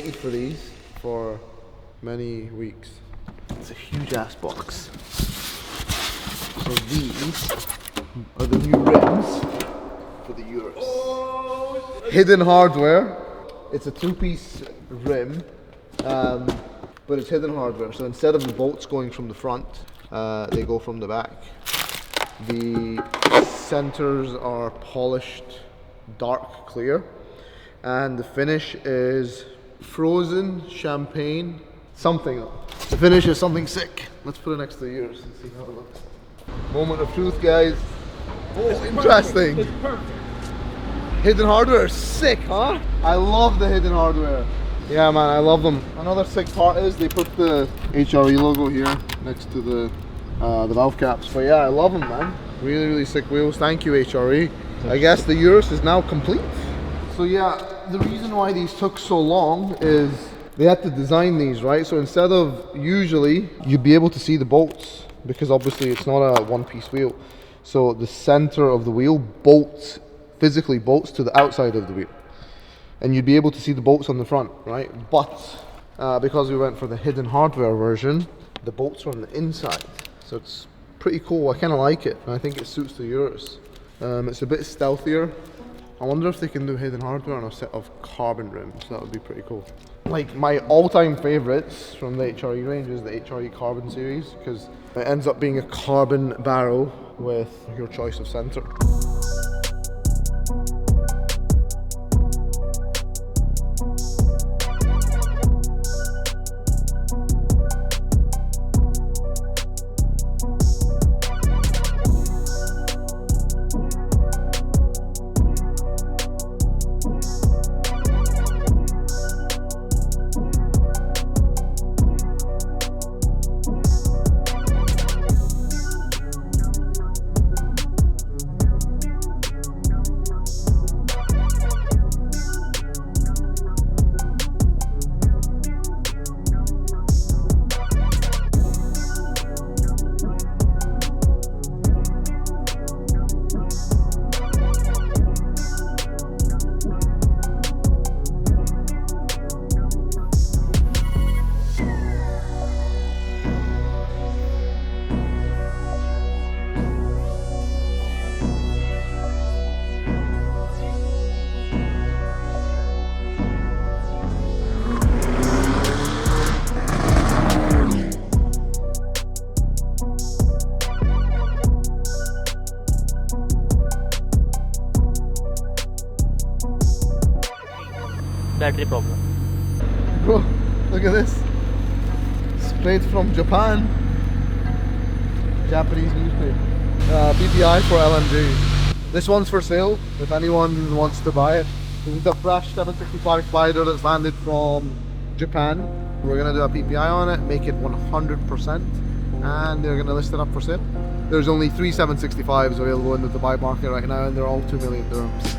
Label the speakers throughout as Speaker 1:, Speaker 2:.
Speaker 1: waited for these for many weeks. It's a huge ass box. So these are the new rims for the Urus. Hidden hardware. It's a two-piece rim, but it's hidden hardware. So instead of the bolts going from the front, they go from the back. The centers are polished dark clear, and the finish is frozen champagne something. The finish is something sick. Let's put it next to the Urus and see how it looks. Moment of truth, guys. Oh, it's interesting. Perfect. It's perfect. Hidden hardware is sick, huh? I love the hidden hardware. Yeah, man, I love them. Another sick part is they put the HRE logo here next to the valve caps. But yeah, I love them, man. Really, really sick wheels. Thank you, HRE. I guess the Urus is now complete. So yeah, the reason why these took so long is they had to design these, right? So instead of, usually you'd be able to see the bolts, because obviously it's not a one-piece wheel. So the center of the wheel physically bolts to the outside of the wheel, and you'd be able to see the bolts on the front, right? But because we went for the hidden hardware version, the bolts are on the inside, so it's pretty cool. I kind of like it, and I think it suits the Urus. It's a bit stealthier. I wonder if they can do hidden hardware on a set of carbon rims. That would be pretty cool. Like, my all-time favorites from the HRE range is the HRE Carbon series, because it ends up being a carbon barrel with your choice of center.
Speaker 2: Battery problem.
Speaker 1: Bro, look at this. Straight from Japan. Japanese newspaper. PPI for LMG. This one's for sale if anyone wants to buy it. This is the fresh 765 Spider that's landed from Japan. We're gonna do a PPI on it, make it 100%, and they're gonna list it up for sale. There's only 3 765s available in the Dubai market right now, and they're all 2 million dirhams.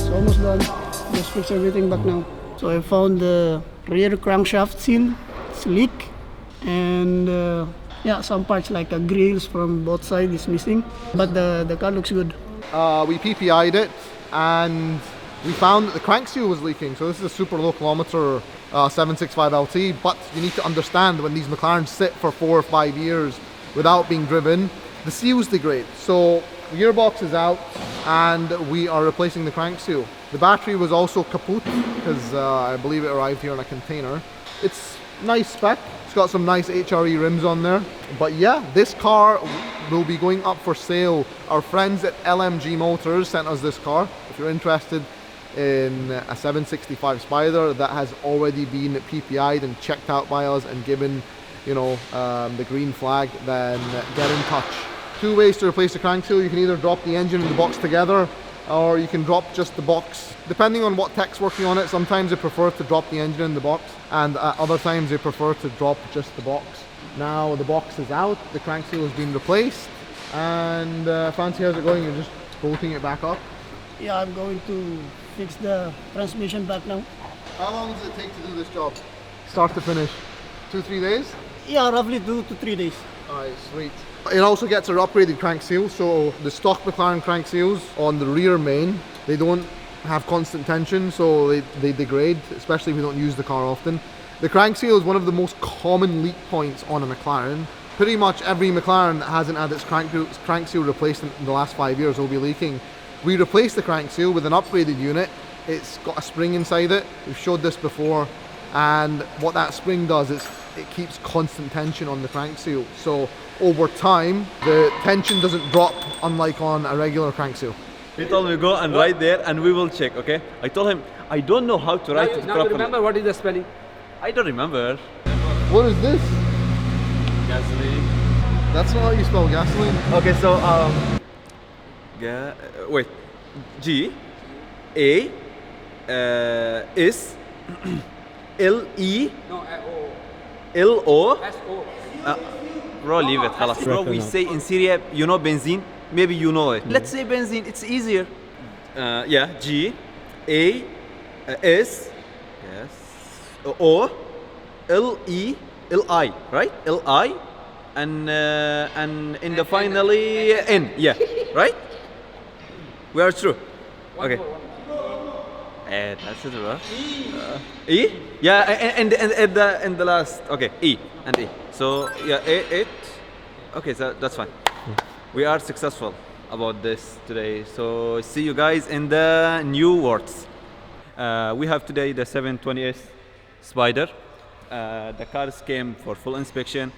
Speaker 3: Almost done. Just fix everything back now. So I found the rear crankshaft seal, it's leak, and yeah, some parts like the grills from both sides is missing, but the car looks good.
Speaker 1: We PPI'd it and we found that the crank seal was leaking. So this is a super low kilometer 765 LT, but you need to understand when these McLarens sit for 4 or 5 years without being driven, the seals degrade. So the gearbox is out and we are replacing the crank seal. The battery was also kaput because I believe it arrived here in a container. It's nice spec. It's got some nice HRE rims on there. But yeah, this car will be going up for sale. Our friends at LMG Motors sent us this car. If you're interested in a 765 Spider that has already been PPI'd and checked out by us and given the green flag, then get in touch. 2 ways to replace the crank seal. You can either drop the engine and the box together, or you can drop just the box. Depending on what tech's working on it, sometimes they prefer to drop the engine in the box, and other times they prefer to drop just the box. Now the box is out, the crank seal has been replaced, and Fancy, how's it going? You're just bolting it back up?
Speaker 3: Yeah, I'm going to fix the transmission back now.
Speaker 1: How long does it take to do this job? Start to finish? 2-3 days?
Speaker 3: Yeah, roughly 2 to 3 days.
Speaker 1: Alright, sweet. It also gets an upgraded crank seal, so the stock McLaren crank seals on the rear main, they don't have constant tension, so they degrade, especially if you don't use the car often. The crank seal is one of the most common leak points on a McLaren. Pretty much every McLaren that hasn't had its crank seal replaced in the last 5 years will be leaking. We replaced the crank seal with an upgraded unit. It's got a spring inside it. We've showed this before, and what that spring does is it keeps constant tension on the crank seal. So over time, the tension doesn't drop, unlike on a regular crank seal.
Speaker 2: He told me go and write there and we will check, okay? I told him, I don't know how to write it
Speaker 4: Now
Speaker 2: properly.
Speaker 4: remember what is the spelling?
Speaker 2: I don't remember.
Speaker 1: What is this?
Speaker 2: Gasoline.
Speaker 1: That's not how you spell gasoline.
Speaker 2: Okay, so, wait. G, A, S, L, E,
Speaker 4: No, O.
Speaker 2: L, O.
Speaker 4: S-O.
Speaker 2: Bro, leave it, خلاص. Bro, we say in Syria, benzene? Maybe you know it. Let's say benzene, it's easier. Yeah, G, A, S, yes, O, L, E, L, I, right? L, I, and in the finally N, yeah, right? We are true. Okay. That's it, bro. E? Yeah, and the last, okay, E and E. So, yeah, it. Okay, so that's fine. We are successful about this today. So, see you guys in the new words. We have today the 720S Spider. The cars came for full inspection.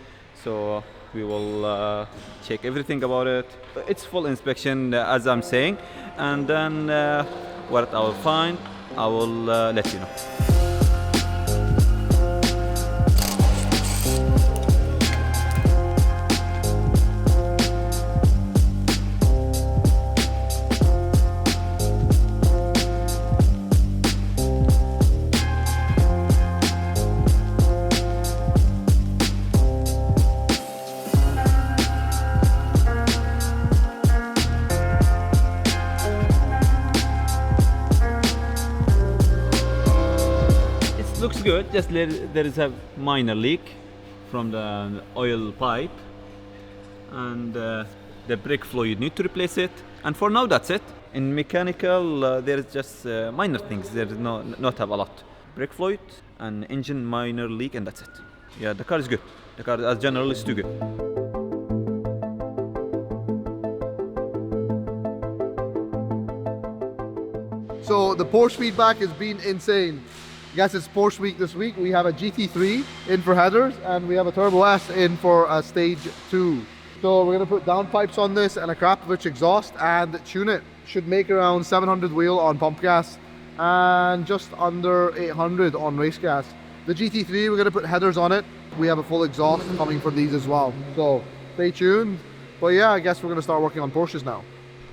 Speaker 2: So, we will check everything about it. It's full inspection, as I'm saying. And then what I will find, I will let you know. Looks good, just there is a minor leak from the oil pipe, and the brake fluid, need to replace it, and for now that's it. In mechanical there is just minor things, there is not have a lot. Brake fluid and engine minor leak, and that's it. Yeah, the car is good, the car as general is too good.
Speaker 1: So the Porsche feedback has been insane. Yes, it's Porsche week this week. We have a GT3 in for headers, and we have a Turbo S in for a stage 2. So we're going to put downpipes on this and a Krapovich exhaust and tune it. Should make around 700 wheel on pump gas and just under 800 on race gas. The GT3, we're going to put headers on it. We have a full exhaust coming for these as well. So stay tuned. But yeah, I guess we're going to start working on Porsches now.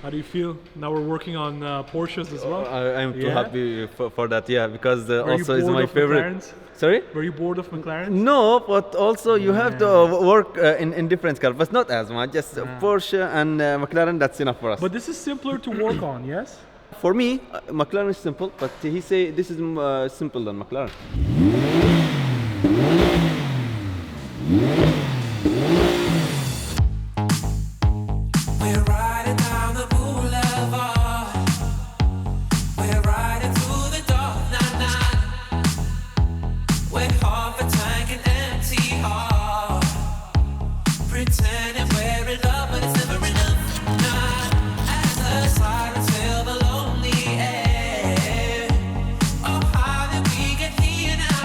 Speaker 5: How do you feel? Now we're working on Porsches as well.
Speaker 2: I'm too happy for that, yeah, because
Speaker 5: Were
Speaker 2: also
Speaker 5: you
Speaker 2: is
Speaker 5: bored
Speaker 2: my
Speaker 5: of
Speaker 2: favorite.
Speaker 5: McLarens?
Speaker 2: Sorry?
Speaker 5: Were you bored of McLaren?
Speaker 2: No, but also you have to work in different cars, but not as much. Just Porsche and McLaren, that's enough for us.
Speaker 5: But this is simpler to work on, yes?
Speaker 2: For me, McLaren is simple, but he say this is simple than McLaren.
Speaker 6: We're riding down the boulevard. We're riding through the dark night. We're half a tank and empty heart. Pretending we're in love, but it's never enough. Not as the sirens fill the lonely air. Oh, how did we get here now?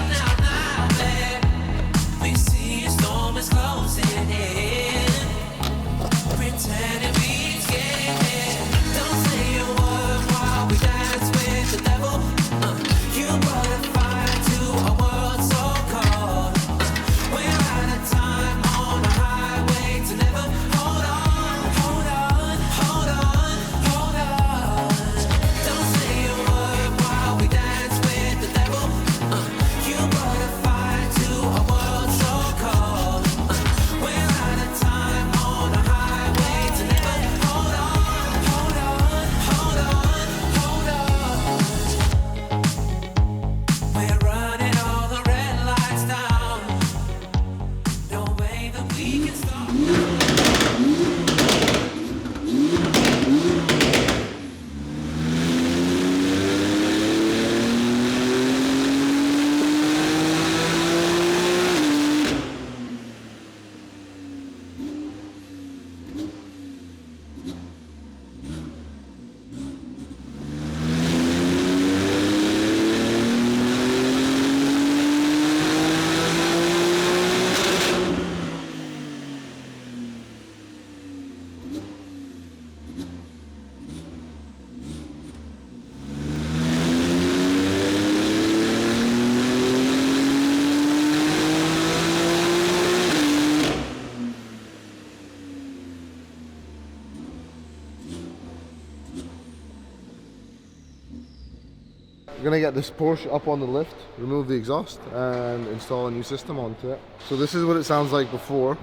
Speaker 1: We're gonna get this Porsche up on the lift, remove the exhaust, and install a new system onto it. So this is what it sounds like before.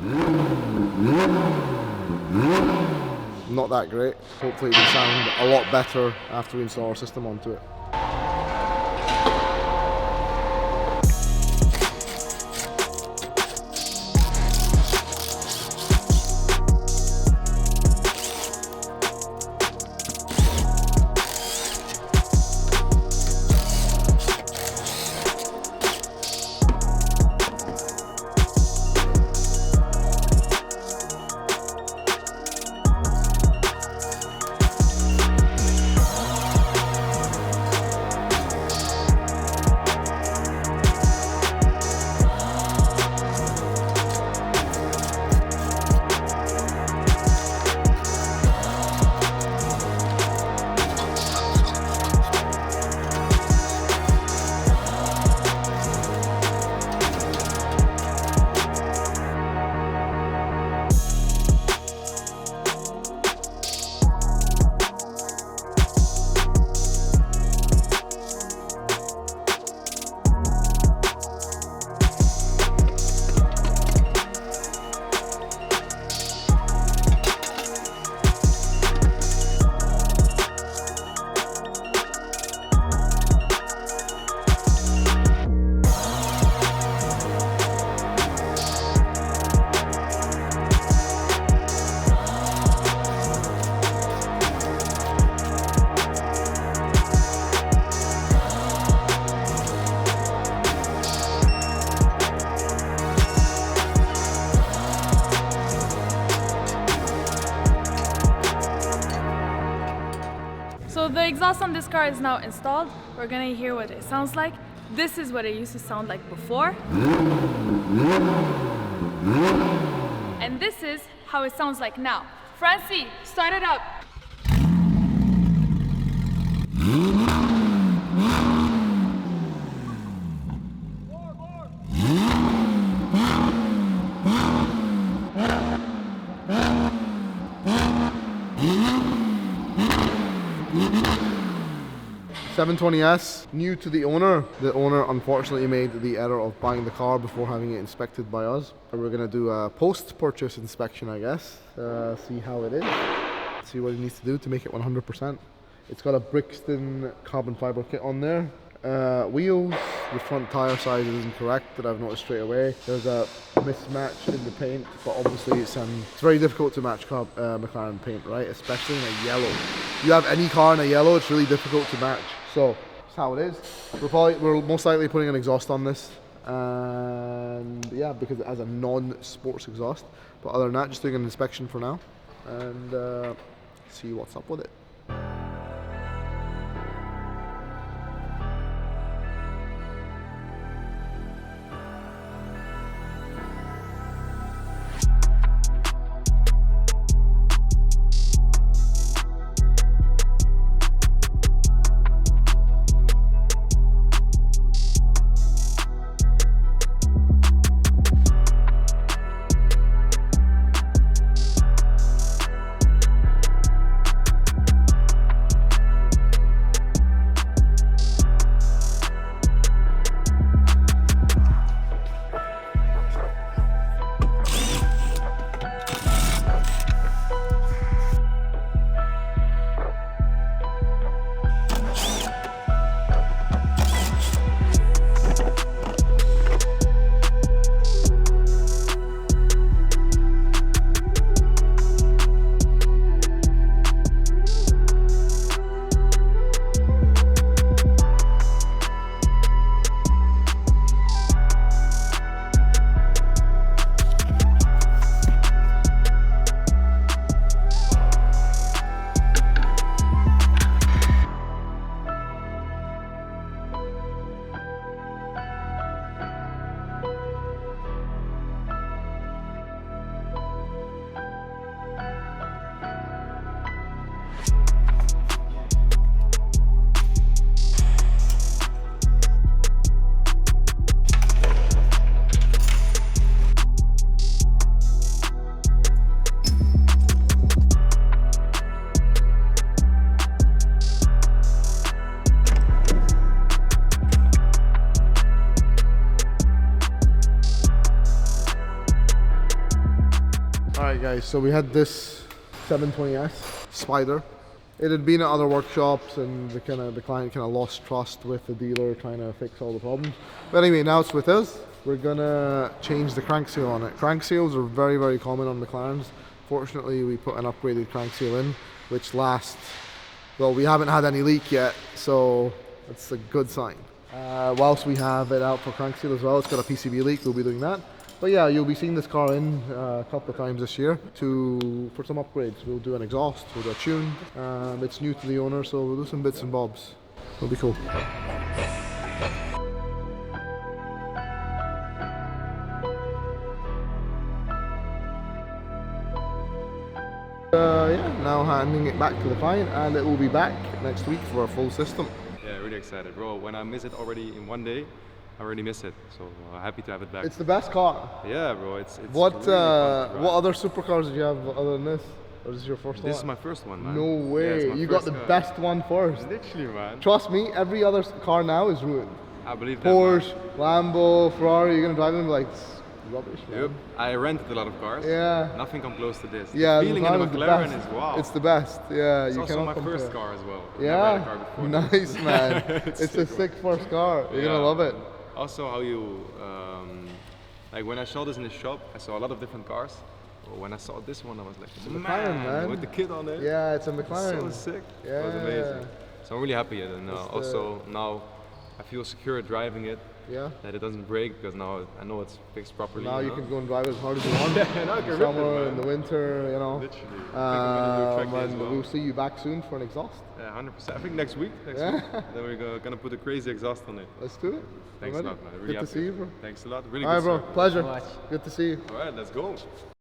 Speaker 1: Not that great. Hopefully it will sound a lot better after we install our system onto it.
Speaker 4: So the exhaust on this car is now installed. We're gonna hear what it sounds like. This is what it used to sound like before. And this is how it sounds like now. Francie, start it up.
Speaker 1: 720S, new to the owner. The owner unfortunately made the error of buying the car before having it inspected by us. We're going to do a post-purchase inspection, I guess, see how it is, see what it needs to do to make it 100%. It's got a Brixton carbon fiber kit on there. Wheels, the front tire size is incorrect that I've noticed straight away. There's a mismatch in the paint, but obviously it's very difficult to match McLaren paint, right? Especially in a yellow. You have any car in a yellow, it's really difficult to match. So that's how it is. We're most likely putting an exhaust on this, and yeah, because it has a non-sports exhaust. But other than that, just doing an inspection for now, and see what's up with it. Alright guys, so we had this 720S Spider. It had been at other workshops and the client kind of lost trust with the dealer trying to fix all the problems. But anyway, now it's with us. We're gonna change the crank seal on it. Crank seals are very, very common on McLarens. Fortunately, we put an upgraded crank seal in, which lasts, well, we haven't had any leak yet, so that's a good sign. Whilst we have it out for crank seal as well, it's got a PCB leak, we'll be doing that. But yeah, you'll be seeing this car in a couple of times this year for some upgrades. We'll do an exhaust, we'll do a tune. It's new to the owner, so we'll do some bits and bobs. It'll be cool. Yeah, now handing it back to the client, and it will be back next week for a full system.
Speaker 7: Yeah, really excited, bro. When I miss it already in one day, I already miss it. So happy to have it back.
Speaker 1: It's the best car.
Speaker 7: Yeah, bro. It's
Speaker 1: what
Speaker 7: really fun to
Speaker 1: what
Speaker 7: drive.
Speaker 1: other supercars did you have other than this? Or is this your first one?
Speaker 7: This is my first one, man.
Speaker 1: No
Speaker 7: Yeah,
Speaker 1: way.
Speaker 7: it's my
Speaker 1: You got
Speaker 7: first
Speaker 1: the
Speaker 7: car.
Speaker 1: best one first.
Speaker 7: Literally, man.
Speaker 1: Trust me, every other car now is ruined.
Speaker 7: I believe that.
Speaker 1: Porsche, Lambo, Ferrari, you're gonna drive them like it's rubbish, man.
Speaker 7: Yep. I rented a lot of cars.
Speaker 1: Yeah.
Speaker 7: Nothing come close to this.
Speaker 1: Yeah,
Speaker 7: The feeling in a
Speaker 1: McLaren's the
Speaker 7: McLaren
Speaker 1: best.
Speaker 7: is wow.
Speaker 1: It's the best. Yeah,
Speaker 7: It's
Speaker 1: you
Speaker 7: also
Speaker 1: cannot
Speaker 7: my
Speaker 1: compare.
Speaker 7: first car as well. Never had a
Speaker 1: Yeah,
Speaker 7: car before.
Speaker 1: nice man. It's a
Speaker 7: sick,
Speaker 1: sick first car. You're gonna
Speaker 7: Yeah.
Speaker 1: love it.
Speaker 7: Also, how you like when I saw this in the shop, I saw a lot of different cars. But when I saw this one, I was like,
Speaker 1: McLaren, man.
Speaker 7: with the kid on it.
Speaker 1: Yeah, it's a
Speaker 7: So
Speaker 1: McLaren.
Speaker 7: sick.
Speaker 1: Yeah.
Speaker 7: It was amazing. So I'm really happy, and also now I feel secure driving it.
Speaker 1: Yeah.
Speaker 7: That it doesn't break because now I know it's fixed properly.
Speaker 1: Now you
Speaker 7: know?
Speaker 1: can go and drive as hard as you want.
Speaker 7: Yeah, now I can rip it,
Speaker 1: Summer,
Speaker 7: man.
Speaker 1: in the winter, you know.
Speaker 7: Literally. I think I'm gonna do a track day as
Speaker 1: And
Speaker 7: well.
Speaker 1: we'll see you back soon for an exhaust.
Speaker 7: Yeah, 100%. I think next week.
Speaker 1: Yeah.
Speaker 7: Week. Then we're gonna put a crazy exhaust on it.
Speaker 1: Let's do it.
Speaker 7: Thanks a
Speaker 1: Ready?
Speaker 7: lot, man. Really
Speaker 1: Good to
Speaker 7: happy.
Speaker 1: see you, bro.
Speaker 7: Thanks a lot. Really
Speaker 1: All right,
Speaker 7: good
Speaker 1: bro.
Speaker 7: service.
Speaker 1: Pleasure. Good to see you.
Speaker 7: All right, let's go.